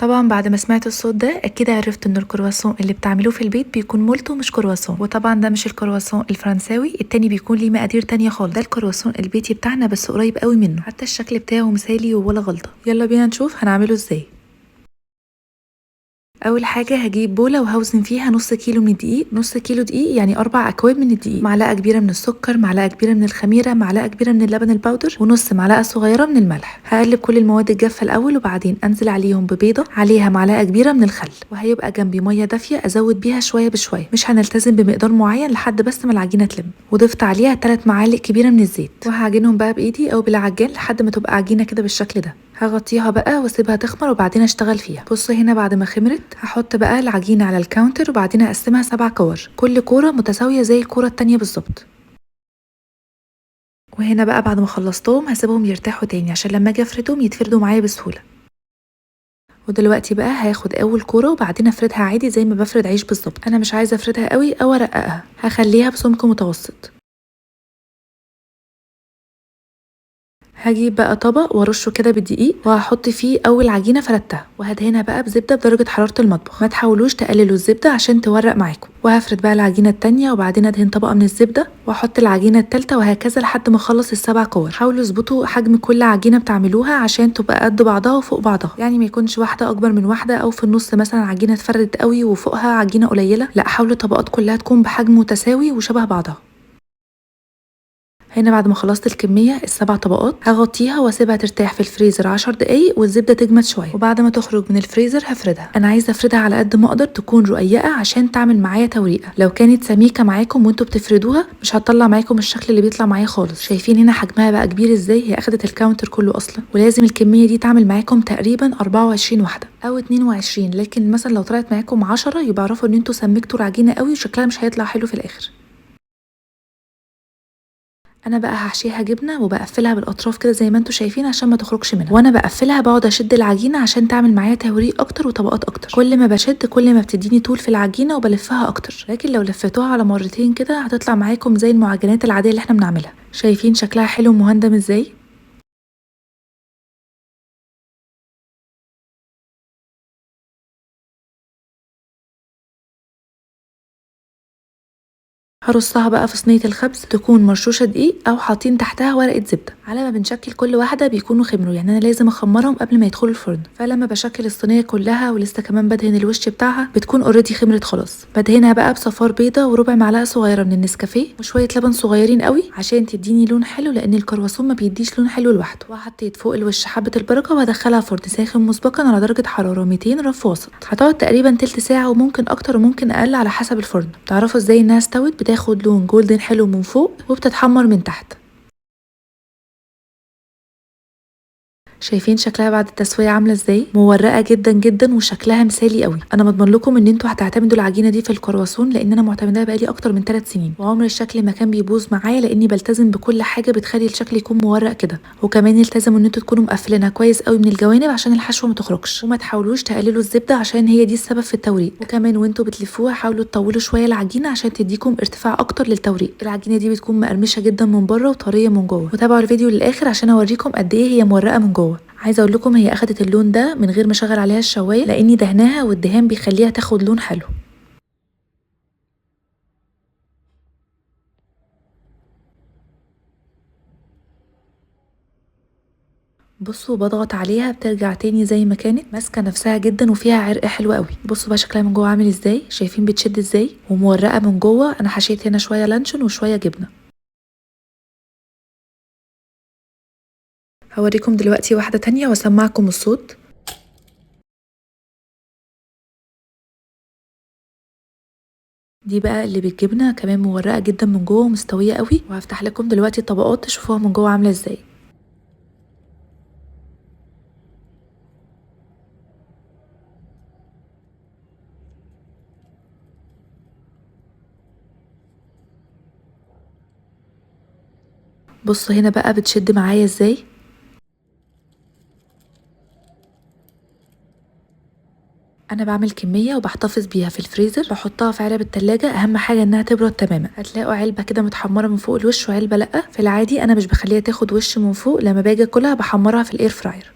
طبعا بعد ما سمعت الصوت ده اكيد عرفت ان الكرواسون اللي بتعملوه في البيت بيكون مولتو مش كرواسون. وطبعا ده مش الكرواسون الفرنساوي، التاني بيكون ليه مقادير تانية خالص. ده الكرواسون البيتي بتاعنا بس قريب قوي منه، حتى الشكل بتاعه مثالي ولا غلطه. يلا بينا نشوف هنعمله ازاي. اول حاجه هجيب بوله وهوزن فيها نص كيلو من الدقيق. نص كيلو دقيق يعني 4 اكواب من الدقيق، معلقه كبيره من السكر، معلقه كبيره من الخميره، معلقه كبيره من اللبن الباودر، ونص معلقه صغيره من الملح. هقلب كل المواد الجافه الاول وبعدين انزل عليهم ببيضه عليها معلقه كبيره من الخل، وهيبقى جنبي ميه دافيه ازود بيها شويه بشويه، مش هنلتزم بمقدار معين لحد بس ما العجينه تلم. وضفت عليها 3 معالق كبيره من الزيت، وهعجنهم بقى بايدي او بالعجان لحد ما تبقى عجينه كده بالشكل ده. هغطيها بقى واسيبها تخمر وبعدين اشتغل فيها. بصوا هنا بعد ما خمرت هحط بقى العجينه على الكاونتر وبعدين اقسمها 7 كور، كل كوره متساويه زي الكوره التانية بالظبط. وهنا بقى بعد ما خلصتهم هسيبهم يرتاحوا تاني عشان لما اجي افردهم يتفردوا معايا بسهوله. ودلوقتي بقى هاخد اول كوره وبعدين افردها عادي زي ما بفرد عيش بالظبط. انا مش عايزه افردها قوي او ارققها، هخليها بسمك متوسط. هجيب بقى طبق وارشه كده بالدقيق وهحط فيه اول عجينه فردتها، وهدهنها بقى بزبده بدرجه حراره المطبخ. ما تحاولوش تقللوا الزبده عشان تورق معاكم. وهفرد بقى العجينه التانية وبعدين ادهن طبقه من الزبده واحط العجينه التالتة وهكذا لحد ما اخلص ال7 كور. حاولوا اظبطوا حجم كل عجينه بتعملوها عشان تبقى قد بعضها وفوق بعضها، يعني ما يكونش واحده اكبر من واحده او في النص مثلا عجينه اتفردت قوي وفوقها عجينه قليله. لا، حاولوا الطبقات كلها تكون بحجم متساوي وشبه بعضها. هنا بعد ما خلصت الكمية ال7 طبقات هغطيها واسيبها ترتاح في الفريزر 10 دقايق والزبدة تجمد شوية. وبعد ما تخرج من الفريزر هفردها. انا عايزة افردها على قد ما اقدر تكون رقيقة عشان تعمل معايا توريقة. لو كانت سميكة معاكم وانتوا بتفردوها مش هتطلع معاكم الشكل اللي بيطلع معايا خالص. شايفين هنا حجمها بقى كبير ازاي؟ هي اخدت الكاونتر كله اصلا. ولازم الكمية دي تعمل معاكم تقريبا 24 واحدة او 22، لكن مثلا لو طلعت معاكم 10 يبقى اعرفوا ان انتوا سمكتوا العجينة قوي وشكلها مش هيطلع حلو في الاخر. انا بقى هحشيها جبنه وبقفلها بالاطراف كده زي ما انتم شايفين عشان ما تخرجش منها. وانا بقفلها بقعد اشد العجينه عشان تعمل معايا تهوريق اكتر وطبقات اكتر. كل ما بشد كل ما بتديني طول في العجينه وبلفها اكتر، لكن لو لفتوها على مرتين كده هتطلع معاكم زي المعجنات العاديه اللي احنا بنعملها. شايفين شكلها حلو ومهندم ازاي؟ هرصها بقى في صينيه الخبز تكون مرشوشه دقيق او حاطين تحتها ورقه زبده. على ما بنشكل كل واحده بيكونوا خمروا، يعني انا لازم اخمرهم قبل ما يدخلوا الفرن. فلما بشكل الصينيه كلها ولسه كمان بدهن الوش بتاعها بتكون اوريدي خمرت خلاص. بدهنها بقى بصفار بيضه وربع معلقه صغيره من النسكافيه وشويه لبن صغيرين قوي عشان تديني لون حلو، لان الكرواسون ما بيديش لون حلو لوحده. وحطيت فوق الوش حبه البركه وهدخلها فرن ساخن مسبقا على درجه حراره 200 رف وسط. هتقعد تقريبا تلت ساعه وممكن اكتر وممكن اقل على حسب الفرن. تعرفوا ازاي انها استوت؟ بتاخد لون جولدن حلو من فوق وبتتحمر من تحت. شايفين شكلها بعد التسويه عامله ازاي؟ مورقه جدا جدا وشكلها مثالي قوي. انا مضمن لكم ان انتوا هتعتمدوا العجينه دي في الكرواسون لان انا معتمداها بقالي اكتر من 3 سنين، وعمر الشكل ما كان بيبوظ معايا لاني بلتزم بكل حاجه بتخلي الشكل يكون مورق كده. وكمان التزموا ان انتوا تكونوا مقفلينها كويس قوي من الجوانب عشان الحشوه ما تخرجش. وما تحاولوش تقللوا الزبده عشان هي دي السبب في التوريق. وكمان وانتوا بتلفوها حاولوا تطولوا شويه العجينه عشان تديكم ارتفاع اكتر للتوريق. العجينه دي بتكون مقرمشه جدا من بره وطريه من جوه. وتابعوا الفيديو للاخر عشان اوريكم قد ايه هي مورقه من جوه. عايزه اقول لكم هي اخدت اللون ده من غير ما اشغل عليها الشوايه لاني دهناها، والدهان بيخليها تاخد لون حلو. بصوا بضغط عليها بترجع تاني زي ما كانت ماسكه نفسها جدا وفيها عرق حلو قوي. بصوا بقى شكلها من جوه عامل ازاي؟ شايفين بتشد ازاي ومورقه من جوه. انا حشيت هنا شويه لانشون وشويه جبنه. هوريكم دلوقتي واحده تانية واسمعكم الصوت. دي بقى اللي بالجبنه كمان مورقه جدا من جوه ومستويه قوي. وهفتح لكم دلوقتي الطبقات تشوفوها من جوه عامله ازاي. بصوا هنا بقى بتشد معايا ازاي. انا بعمل كميه وبحتفظ بيها في الفريزر، بحطها في علب التلاجة. اهم حاجه انها تبرد تماما. هتلاقوا علبه كده متحمره من فوق الوش وعلبه لا. في العادي انا مش بخليها تاخد وش من فوق، لما باجي اكلها بحمرها في الاير فراير.